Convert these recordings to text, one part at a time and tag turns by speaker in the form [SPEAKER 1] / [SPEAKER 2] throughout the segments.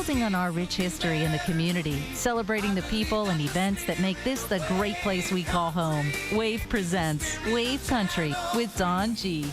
[SPEAKER 1] building on our rich history in the community, celebrating the people and events that make this the great place we call home. WAVE presents WAVE Country with Dawn G.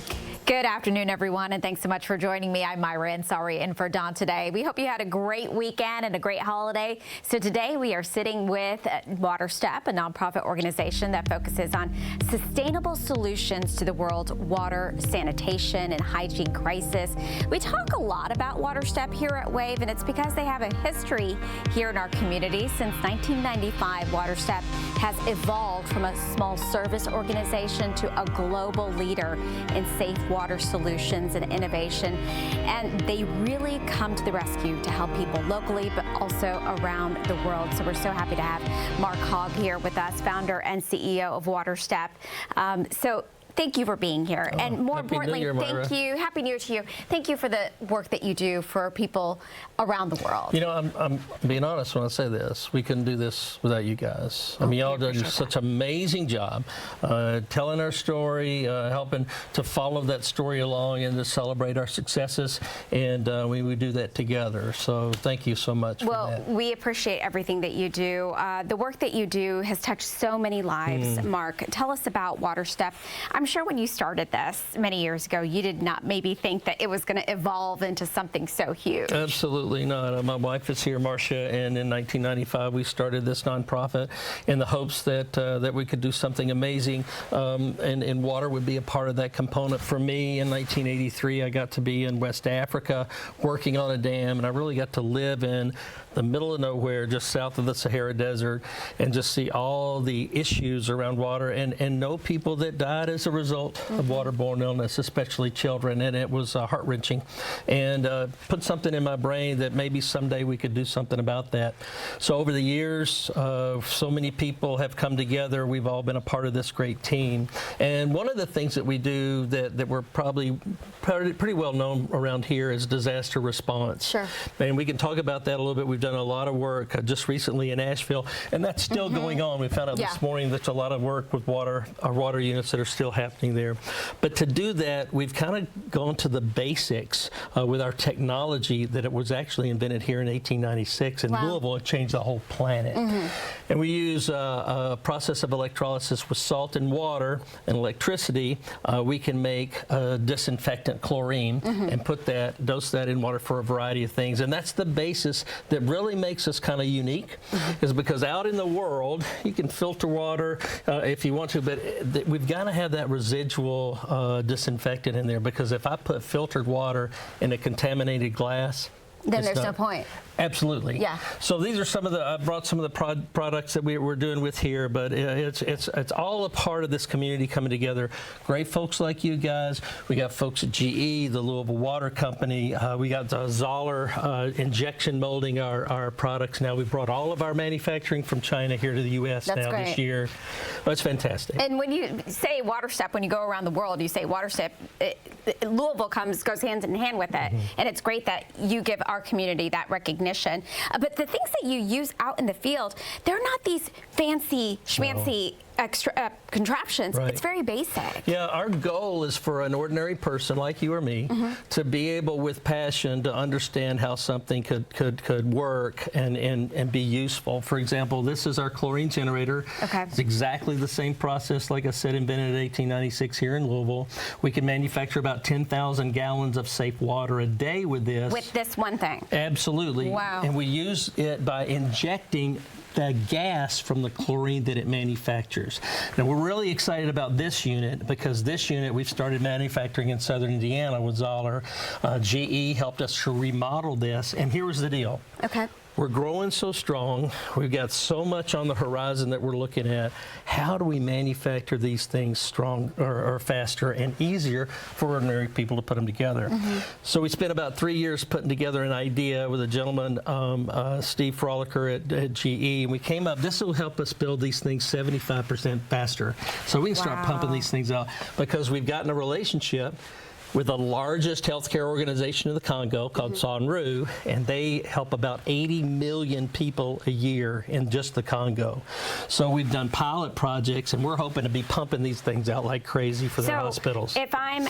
[SPEAKER 2] Good afternoon, everyone, and thanks so much for joining me. I'm Myra Ansari in for Dawn today. We hope you had a great weekend and a great holiday. So today we are sitting with WaterStep, a nonprofit organization that focuses on sustainable solutions to the world's water, sanitation, and hygiene crisis. We talk a lot about WaterStep here at WAVE, and it's because they have a history here in our community. Since 1995, WaterStep has evolved from a small service organization to a global leader in safe water solutions and innovation, and they really come to the rescue to help people locally but also around the world. So we're so happy to have Mark Hogg here with us, founder and CEO of WaterStep. So thank you for being here, and more importantly, thank you. Happy New Year to you. Thank you for the work that you do for people around the world.
[SPEAKER 3] You know, I'm being honest when I say this. We couldn't do this without you guys. I mean, y'all do such an amazing job telling our story, helping to follow that story along and to celebrate our successes, and we do that together. So thank you so much for that.
[SPEAKER 2] We appreciate everything that you do. The work that you do has touched so many lives. Mark, tell us about WaterStep. I'm sure when you started this many years ago, you did not maybe think that it was going to evolve into something so huge.
[SPEAKER 3] Absolutely not. My wife is here, Marcia, and in 1995 we started this nonprofit in the hopes that that we could do something amazing, and water would be a part of that component. For me, in 1983, I got to be in West Africa working on a dam, and I really got to live in the middle of nowhere, just south of the Sahara Desert, and just see all the issues around water and know people that died as a result of waterborne illness, especially children, and it was heart-wrenching, and put something in my brain that maybe someday we could do something about that. So over the years, so many people have come together. We've all been a part of this great team, and one of the things that we do that we're probably pretty well known around here is disaster response.
[SPEAKER 2] Sure.
[SPEAKER 3] And we can talk about that a little bit. We've done a lot of work just recently in Asheville, and that's still going on. We found out this morning there's a lot of work with our water units that are still happening there. But to do that, we've kind of gone to the basics with our technology that it was actually invented here in 1896 in Louisville. It changed the whole planet. And we use a process of electrolysis with salt and water and electricity. We can make disinfectant chlorine and dose that in water for a variety of things. And that's the basis that really makes us kind of unique, is because out in the world, you can filter water if you want to, but we've got to have that residual disinfectant in there, because if I put filtered water in a contaminated glass,
[SPEAKER 2] then there's no point.
[SPEAKER 3] Absolutely.
[SPEAKER 2] Yeah.
[SPEAKER 3] So these are I brought some of the products that we're doing with here, but it's all a part of this community coming together. Great folks like you guys. We got folks at GE, the Louisville Water Company. We got Zoller injection molding our products now. We brought all of our manufacturing from China here to the U.S. this year. That's fantastic.
[SPEAKER 2] And when you say WaterStep, when you go around the world, you say WaterStep, Louisville goes hand in hand with it. And it's great that you give our community that recognition. But the things that you use out in the field, they're not these fancy schmancy extra contraptions. It's very basic.
[SPEAKER 3] Yeah, our goal is for an ordinary person like you or me to be able, with passion, to understand how something could work and be useful. For example, this is our chlorine generator. It's exactly the same process, like I said, invented in 1896 here in Louisville. We can manufacture about 10,000 gallons of safe water a day with this.
[SPEAKER 2] With this one thing?
[SPEAKER 3] Absolutely.
[SPEAKER 2] Wow.
[SPEAKER 3] And we use it by injecting the gas from the chlorine that it manufactures. Now, we're really excited about this unit, because this unit we've started manufacturing in southern Indiana with Zoller. GE helped us to remodel this, and here was the deal. We're growing so strong. We've got so much on the horizon that we're looking at. How do we manufacture these things strong or faster and easier for ordinary people to put them together? So we spent about 3 years putting together an idea with a gentleman, Steve Frolicker at GE, and we came up, this will help us build these things 75% faster. So we can start pumping these things out, because we've gotten a relationship with the largest healthcare organization in the Congo called Sanru, and they help about 80 million people a year in just the Congo. So we've done pilot projects, and we're hoping to be pumping these things out like crazy for their hospitals.
[SPEAKER 2] If I'm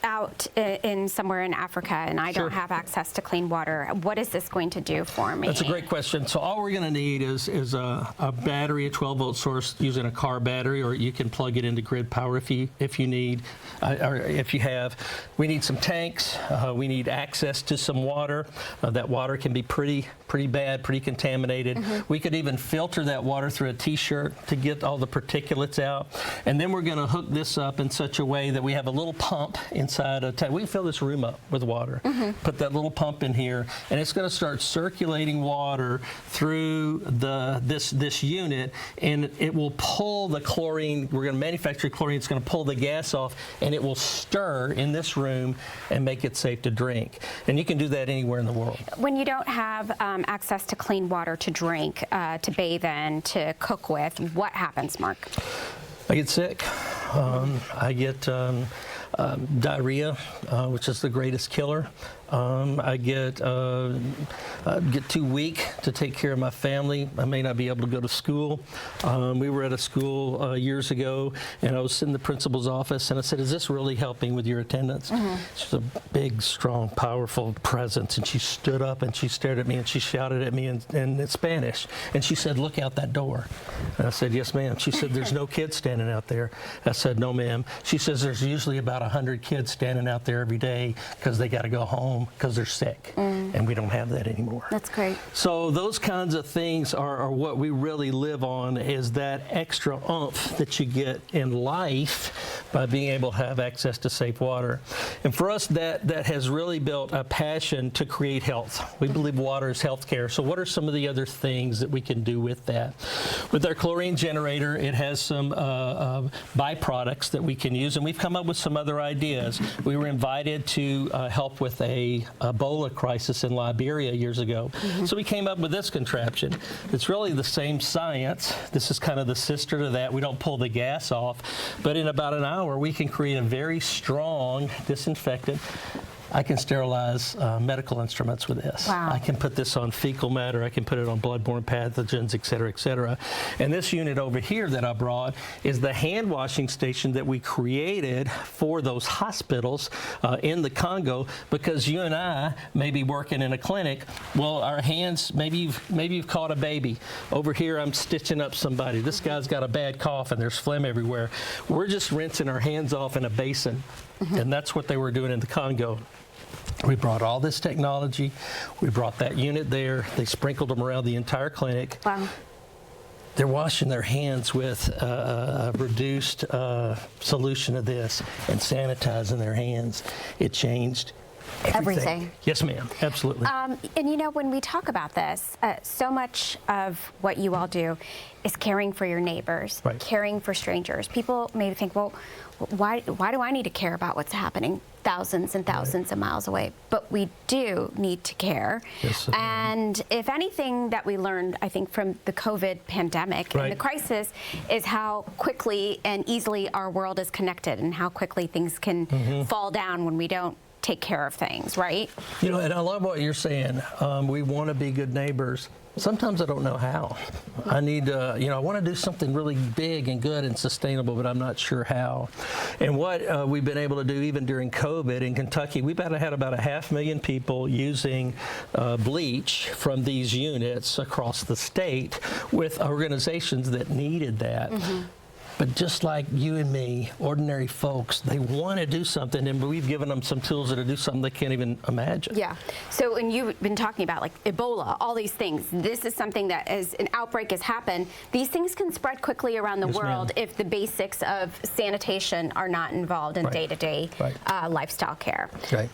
[SPEAKER 2] out in somewhere in Africa and I don't have access to clean water, what is this going to do for me?
[SPEAKER 3] That's a great question. So all we're going to need is a battery, a 12-volt source using a car battery, or you can plug it into grid power if you need, or if you have. We need some tanks. We need access to some water. That water can be pretty bad, pretty contaminated. We could even filter that water through a T-shirt to get all the particulates out. And then we're going to hook this up in such a way that we have a little pump inside a tank. We can fill this room up with water. Put that little pump in here, and it's going to start circulating water through this unit, and it will pull the chlorine. We're going to manufacture chlorine. It's going to pull the gas off, and it will stir in this room and make it safe to drink. And you can do that anywhere in the world.
[SPEAKER 2] When you don't have access to clean water to drink, to bathe in, to cook with, what happens, Mark?
[SPEAKER 3] I get sick. I get diarrhea, which is the greatest killer. I get too weak to take care of my family. I may not be able to go to school. We were at a school years ago, and I was in the principal's office, and I said, "Is this really helping with your attendance?" She's a big, strong, powerful presence, and she stood up and she stared at me and she shouted at me in Spanish, and she said, "Look out that door." And I said, "Yes, ma'am." She said, "There's no kids standing out there." I said, "No, ma'am." She says, "There's usually about 100 kids standing out there every day because they got to go home because they're sick." And we don't have that anymore.
[SPEAKER 2] That's great.
[SPEAKER 3] So those kinds of things are what we really live on, is that extra oomph that you get in life by being able to have access to safe water. And for us, that has really built a passion to create health. We believe water is health care. So what are some of the other things that we can do with that? With our chlorine generator, it has some byproducts that we can use, and we've come up with some other ideas. We were invited to help with a Ebola crisis in Liberia years ago. So we came up with this contraption. It's really the same science. This is kind of the sister to that. We don't pull the gas off, but in about an hour, we can create a very strong disinfectant. I can sterilize medical instruments with this.
[SPEAKER 2] Wow.
[SPEAKER 3] I can put this on fecal matter. I can put it on bloodborne pathogens, et cetera, et cetera. And this unit over here that I brought is the hand washing station that we created for those hospitals in the Congo, because you and I may be working in a clinic. Well, our hands, maybe you've caught a baby. Over here, I'm stitching up somebody. This guy's got a bad cough and there's phlegm everywhere. We're just rinsing our hands off in a basin. And that's what they were doing in the Congo. We brought all this technology. We brought that unit there. They sprinkled them around the entire clinic.
[SPEAKER 2] Wow.
[SPEAKER 3] They're washing their hands with a reduced solution of this and sanitizing their hands. It changed everything. Yes, ma'am. Absolutely.
[SPEAKER 2] And you know, when we talk about this, so much of what you all do is caring for your neighbors, caring for strangers. People may think, well, why do I need to care about what's happening thousands and thousands of miles away? But we do need to care.
[SPEAKER 3] Yes,
[SPEAKER 2] and if anything that we learned, I think, from the COVID pandemic and the crisis, is how quickly and easily our world is connected, and how quickly things can fall down when we don't take care of things, right?
[SPEAKER 3] You know, and I love what you're saying. We want to be good neighbors. Sometimes I don't know how. I need to, I want to do something really big and good and sustainable, but I'm not sure how. And what we've been able to do, even during COVID in Kentucky, we've had about 500,000 people using bleach from these units across the state with organizations that needed that. But just like you and me, ordinary folks, they want to do something, and we've given them some tools to do something they can't even imagine.
[SPEAKER 2] Yeah. So, and you've been talking about like Ebola, all these things. This is something that, as an outbreak has happened, these things can spread quickly around the world if the basics of sanitation are not involved in day-to-day lifestyle care.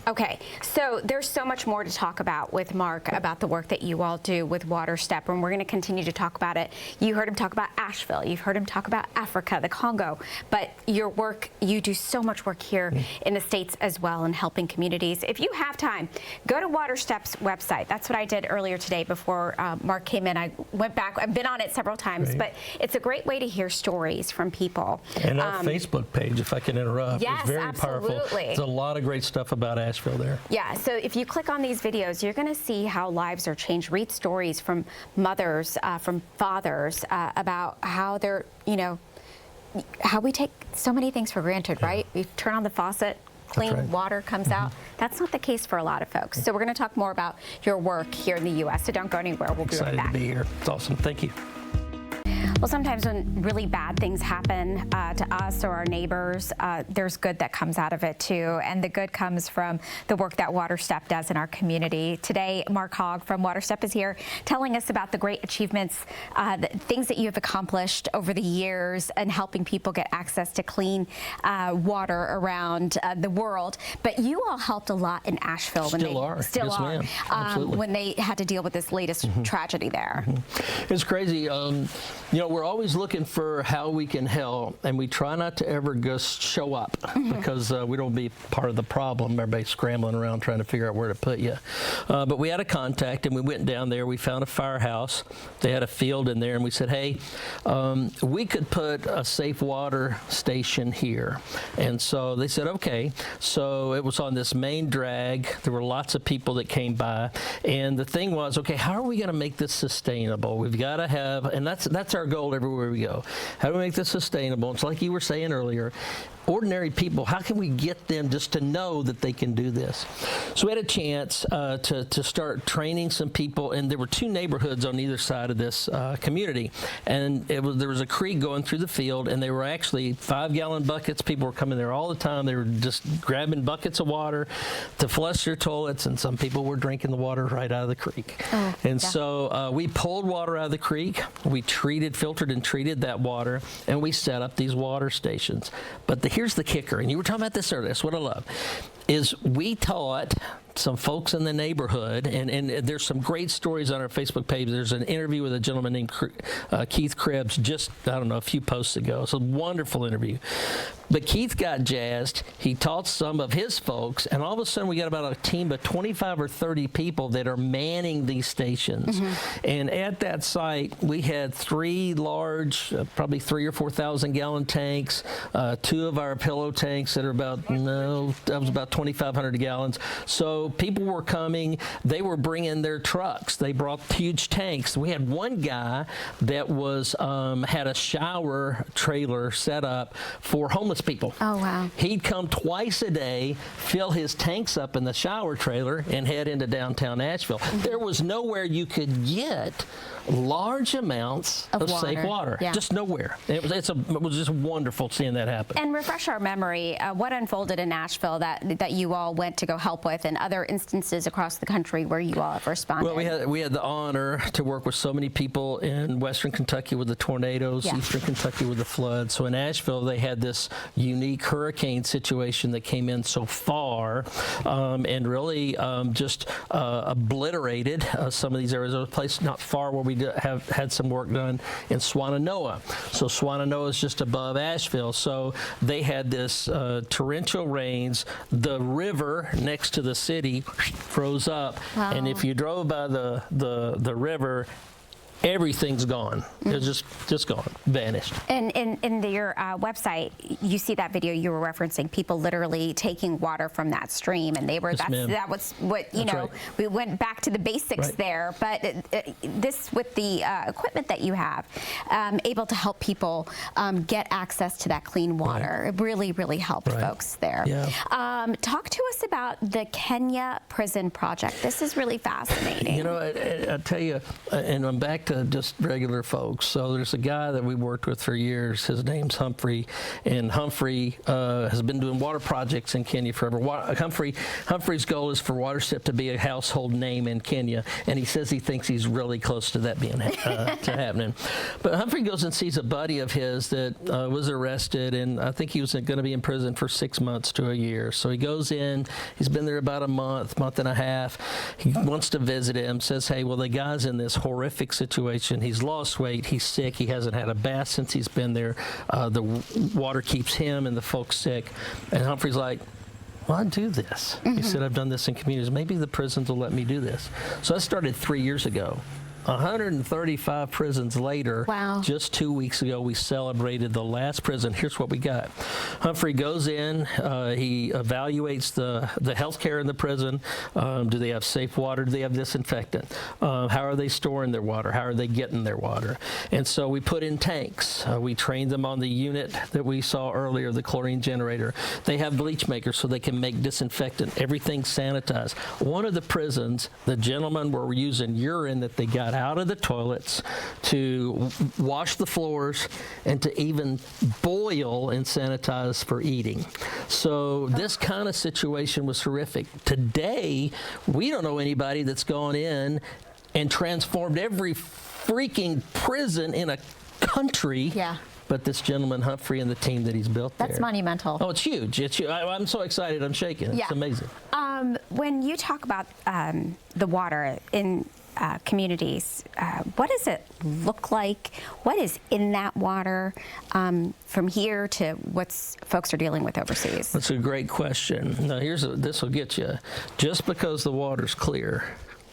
[SPEAKER 2] Okay. So there's so much more to talk about with Mark about the work that you all do with WaterStep, and we're going to continue to talk about it. You heard him talk about Asheville. You've heard him talk about Africa. Africa, the Congo, but your work, you do so much work here in the States as well in helping communities. If you have time, go to WaterStep's website. That's what I did earlier today before Mark came in. I went back. I've been on it several times, but it's a great way to hear stories from people.
[SPEAKER 3] And our Facebook page, if I can interrupt,
[SPEAKER 2] yes,
[SPEAKER 3] is very
[SPEAKER 2] absolutely.
[SPEAKER 3] powerful. There's a lot of great stuff about Asheville there.
[SPEAKER 2] Yeah, so if you click on these videos, you're going to see how lives are changed. Read stories from mothers, from fathers about how they're, how we take so many things for granted, right? We turn on the faucet, clean water comes out. That's not the case for a lot of folks. So we're going to talk more about your work here in the U.S. So don't go anywhere. We'll be right back.
[SPEAKER 3] Excited to be here. It's awesome. Thank you.
[SPEAKER 2] Well, sometimes when really bad things happen to us or our neighbors, there's good that comes out of it too. And the good comes from the work that WaterStep does in our community. Today, Mark Hogg from WaterStep is here telling us about the great achievements, the things that you have accomplished over the years and helping people get access to clean water around the world. But you all helped a lot in Asheville.
[SPEAKER 3] Still are.
[SPEAKER 2] When they had to deal with this latest tragedy there.
[SPEAKER 3] It's crazy. We're always looking for how we can help, and we try not to ever just show up because we don't be part of the problem. Everybody's scrambling around trying to figure out where to put you. But we had a contact, and we went down there. We found a firehouse. They had a field in there, and we said, hey, we could put a safe water station here. And so they said, okay. So it was on this main drag. There were lots of people that came by, and the thing was, okay, how are we going to make this sustainable? We've got to have, and that's our goal everywhere we go. How do we make this sustainable? It's like you were saying earlier, ordinary people, how can we get them just to know that they can do this? So we had a chance to start training some people, and there were two neighborhoods on either side of this community, and there was a creek going through the field, and they were actually 5-gallon buckets. People were coming there all the time. They were just grabbing buckets of water to flush their toilets, and some people were drinking the water right out of the creek. So we pulled water out of the creek. We filtered and treated that water, and we set up these water stations. But here's the kicker, and you were talking about this earlier, that's what I love, is we taught some folks in the neighborhood, and there's some great stories on our Facebook page. There's an interview with a gentleman named Keith Krebs just, I don't know, a few posts ago. It's a wonderful interview. But Keith got jazzed. He taught some of his folks, and all of a sudden we got about a team of 25 or 30 people that are manning these stations. And at that site, we had 3 large, probably 3,000 or 4,000 gallon tanks, 2 of our pillow tanks that are about, that was about 2,500 gallons. So people were coming. They were bringing their trucks. They brought huge tanks. We had one guy that was had a shower trailer set up for homeless people.
[SPEAKER 2] Oh, wow.
[SPEAKER 3] He'd come twice a day, fill his tanks up in the shower trailer, and head into downtown Asheville. There was nowhere you could get large amounts of safe water. Just nowhere. It was just wonderful seeing that happen.
[SPEAKER 2] And refresh our memory, what unfolded in Asheville that you all went to go help with, and other instances across the country where you all have responded?
[SPEAKER 3] Well, we had the honor to work with so many people in western Kentucky with the tornadoes, eastern Kentucky with the floods. So in Asheville, they had this unique hurricane situation that came in so far and really just obliterated some of these areas. There was a place not far where we have had some work done in Swannanoa. So Swannanoa is just above Asheville. So they had this torrential rains. The river next to the city froze up. Wow. And if you drove by the river, everything's gone. It's just gone, vanished.
[SPEAKER 2] And in your website, you see that video you were referencing, people literally taking water from that stream, and they were, that was what, we went back to the basics there, but this, with the equipment that you have, able to help people get access to that clean water. It really, really helped folks there. Talk to us about the Kenya Prison Project. This is really fascinating.
[SPEAKER 3] I tell you, and I'm back to just regular folks. So there's a guy that we worked with for years. His name's Humphrey, and Humphrey has been doing water projects in Kenya forever. Humphrey's goal is for WaterStep to be a household name in Kenya, and he says he thinks he's really close to that being happening. But Humphrey goes and sees a buddy of his that was arrested, and I think he was going to be in prison for 6 months to a year. So he goes in. He's been there about a month and a half. He wants to visit him. Says, hey, well, the guy's in this horrific situation. situation. He's lost weight. He's sick. He hasn't had a bath since he's been there. The water keeps him and the folks sick. And Humphrey's like, well, I'd do this. He said, I've done this in communities. Maybe the prisons will let me do this. So I started 3 years ago. 135 prisons later,
[SPEAKER 2] wow.
[SPEAKER 3] Just 2 weeks ago, we celebrated the last prison. Here's what we got. Humphrey goes in, he evaluates the health care in the prison. Do they have safe water? Do they have disinfectant? How are they storing their water? How are they getting their water? And so we put in tanks. We trained them on the unit that we saw earlier, the chlorine generator. They have bleach makers so they can make disinfectant. Everything's sanitized. One of the prisons, the gentlemen were using urine that they got out of the toilets to wash the floors and to even boil and sanitize for eating. So this kind of situation was horrific. Today, we don't know anybody that's gone in and transformed every freaking prison in a country.
[SPEAKER 2] Yeah.
[SPEAKER 3] But this gentleman, Humphrey, and the team that he's built there.
[SPEAKER 2] That's monumental.
[SPEAKER 3] Oh, it's huge. It's huge. I'm so excited. I'm shaking. It's amazing.
[SPEAKER 2] When you talk about the water in communities, what does it look like? What is in that water from here to what folks are dealing with overseas?
[SPEAKER 3] That's a great question. Now, this will get you. Just because the water's clear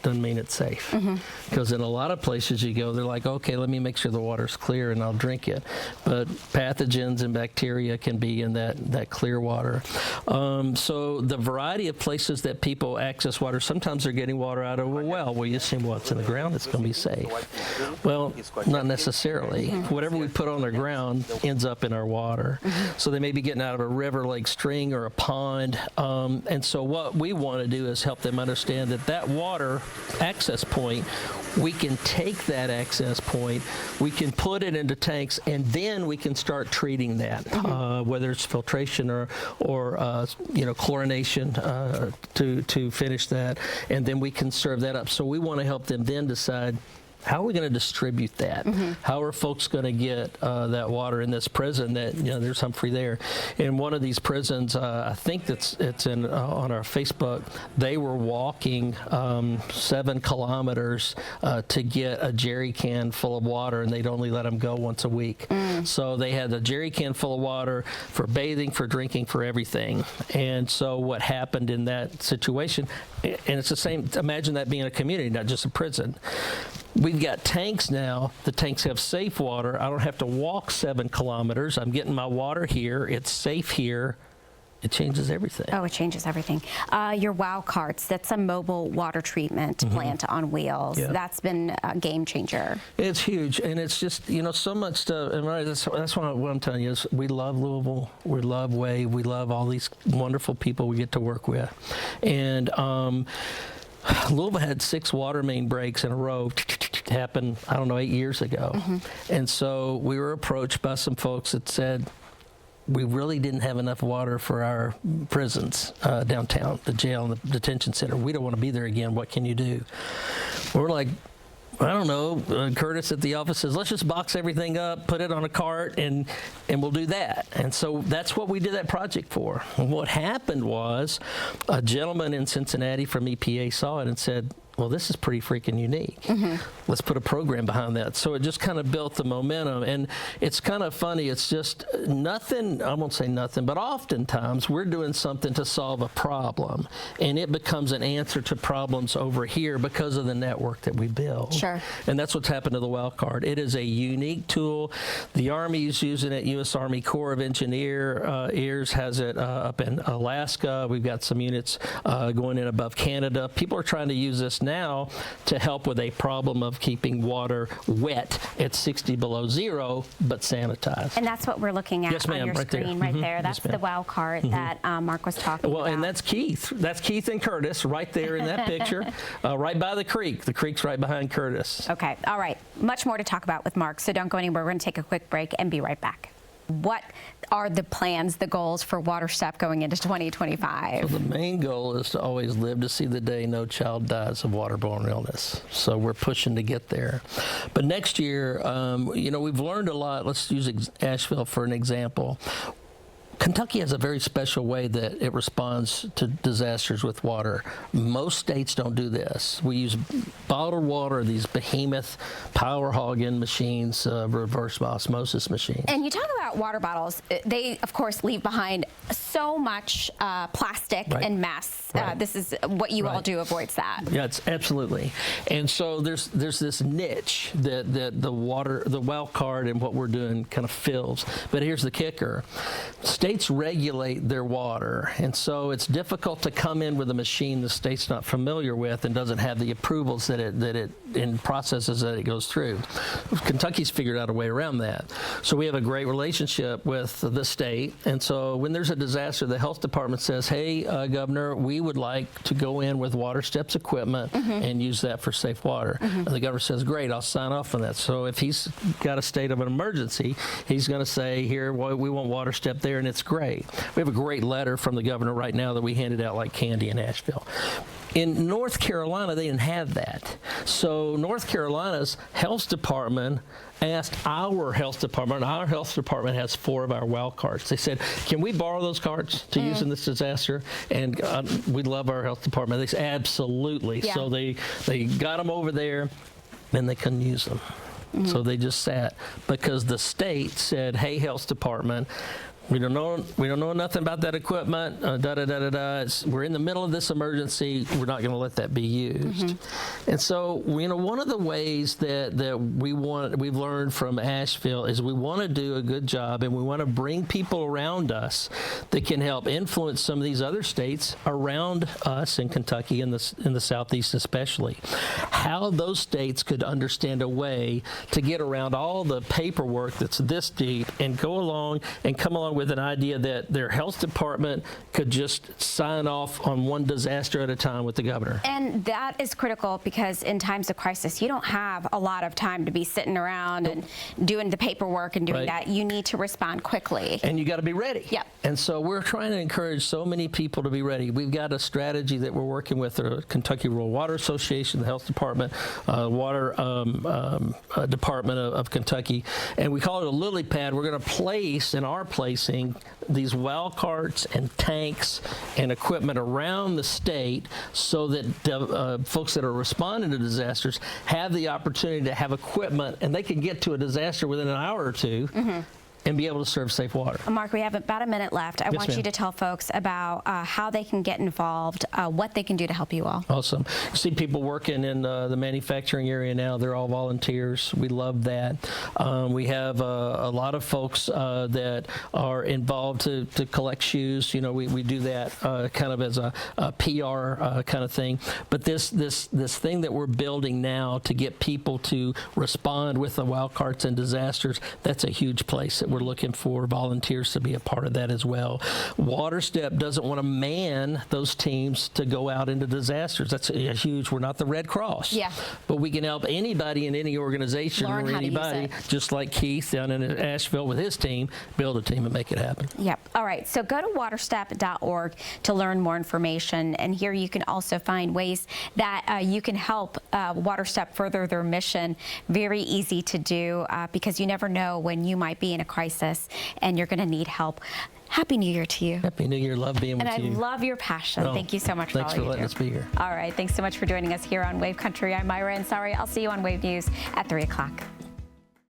[SPEAKER 3] doesn't mean it's safe. Because in a lot of places you go, they're like, okay, let me make sure the water's clear and I'll drink it. But pathogens and bacteria can be in that clear water. So the variety of places that people access water, sometimes they're getting water out of a well. Well, you assume what's in the ground, it's going to be safe. Well, not necessarily. Whatever we put on the ground ends up in our water. So they may be getting out of a river, lake, stream, or a pond. And so what we want to do is help them understand that water access point, we can take that access point, we can put it into tanks, and then we can start treating that, whether it's filtration or chlorination to finish that, and then we can serve that up. So we want to help them then decide, how are we going to distribute that? How are folks going to get that water in this prison? That there's Humphrey there. In one of these prisons, I think it's in on our Facebook. They were walking 7 kilometers to get a jerry can full of water, and they'd only let them go once a week. So they had a jerry can full of water for bathing, for drinking, for everything. And so what happened in that situation? And it's the same. Imagine that being a community, not just a prison. We've got tanks now. The tanks have safe water. I don't have to walk 7 kilometers. I'm getting my water here. It's safe here. It changes everything. Oh,
[SPEAKER 2] it changes everything. Your WOW carts, that's a mobile water treatment plant on wheels. Yeah. That's been a game changer.
[SPEAKER 3] It's huge, and it's just, so much stuff. And that's what I'm telling you is we love Louisville, we love Wave, we love all these wonderful people we get to work with. And Louisville had 6 water main breaks in a row. Happened, 8 years ago. And so we were approached by some folks that said, we really didn't have enough water for our prisons downtown, the jail and the detention center. We don't want to be there again. What can you do? We're like, I don't know. Curtis at the office says, let's just box everything up, put it on a cart, and we'll do that. And so that's what we did that project for. And what happened was a gentleman in Cincinnati from EPA saw it and said, well, this is pretty freaking unique. Let's put a program behind that. So it just kind of built the momentum. And it's kind of funny. It's just nothing, I won't say nothing, but oftentimes we're doing something to solve a problem. And it becomes an answer to problems over here because of the network that we build.
[SPEAKER 2] Sure.
[SPEAKER 3] And that's what's happened to the WOW card. It is a unique tool. The Army is using it. U.S. Army Corps of Engineers has it up in Alaska. We've got some units going in above Canada. People are trying to use this now to help with a problem of keeping water wet at 60 below zero, but sanitized.
[SPEAKER 2] And that's what we're looking at on your screen right there. That's the WOW cart that Mark was talking about.
[SPEAKER 3] Well, and that's Keith. That's Keith and Curtis right there in that picture, right by the creek. The creek's right behind Curtis.
[SPEAKER 2] Okay. All right. Much more to talk about with Mark, so don't go anywhere. We're going to take a quick break and be right back. What are the plans, the goals for WaterStep going into 2025?
[SPEAKER 3] So the main goal is to always live to see the day no child dies of waterborne illness. So we're pushing to get there. But next year, we've learned a lot. Let's use Asheville for an example. Kentucky has a very special way that it responds to disasters with water. Most states don't do this. We use bottled water, these behemoth power Hogg machines, reverse osmosis machines.
[SPEAKER 2] And you talk about water bottles. They, of course, leave behind so much plastic and mess. This is what you all do avoids that.
[SPEAKER 3] Yeah, it's absolutely. And so there's this niche that the wild card and what we're doing kind of fills. But here's the kicker. States regulate their water, and so it's difficult to come in with a machine the state's not familiar with and doesn't have the approvals that it in processes that it goes through. Kentucky's figured out a way around that. So we have a great relationship with the state, and so when there's a disaster, the health department says, hey, Governor, we would like to go in with WaterStep's equipment and use that for safe water. And the governor says, great, I'll sign off on that. So if he's got a state of an emergency, he's going to say, here, we want WaterStep there, and it's great. We have a great letter from the governor right now that we handed out like candy in Asheville. In North Carolina, they didn't have that. So North Carolina's health department asked our health department. Our health department has 4 of our well carts. They said, can we borrow those carts to use in this disaster? And we love our health department. They said, absolutely. Yeah. So they got them over there, and they couldn't use them. So they just sat because the state said, hey, health department, we don't know nothing about that equipment. We're in the middle of this emergency. We're not going to let that be used. And so, one of the ways that we've learned from Asheville is we want to do a good job, and we want to bring people around us that can help influence some of these other states around us in Kentucky, in the Southeast especially, how those states could understand a way to get around all the paperwork that's this deep and go along and come along with an idea that their health department could just sign off on one disaster at a time with the governor. And
[SPEAKER 2] that is critical because in times of crisis, you don't have a lot of time to be sitting around and doing the paperwork and doing that. You need to respond quickly. And you got to be ready. Yep. And so we're trying to encourage so many people to be ready. We've got a strategy that we're working with the Kentucky Rural Water Association, the health department, water department of Kentucky, and we call it a lily pad. We're going to place in our place these well carts and tanks and equipment around the state so that folks that are responding to disasters have the opportunity to have equipment and they can get to a disaster within an hour or two and be able to serve safe water. Mark, we have about a minute left. I want you to tell folks about how they can get involved, what they can do to help you all.
[SPEAKER 3] Awesome. You see people working in the manufacturing area now. They're all volunteers. We love that. We have a lot of folks that are involved to collect shoes. We do that kind of as a PR kind of thing. But this thing that we're building now to get people to respond with the wild carts and disasters, that's a huge place that we're looking for volunteers to be a part of that as well. WaterStep doesn't want to man those teams to go out into disasters. That's a huge, we're not the Red Cross. Yeah. But we can help anybody in any organization or anybody, just like Keith down in Asheville with his team, build a team and make it happen.
[SPEAKER 2] Yep. All right. So go to waterstep.org to learn more information. And here you can also find ways that you can help WaterStep further their mission. Very easy to do because you never know when you might be in a crisis and you're going to need help. Happy New Year to you.
[SPEAKER 3] Happy New Year. Love being with you.
[SPEAKER 2] And I love your passion. Thank you so much for all you do.
[SPEAKER 3] Thanks for letting us be here.
[SPEAKER 2] All right. Thanks so much for joining us here on Wave Country. I'm Myra Ansari. I'll see you on Wave News at 3 o'clock.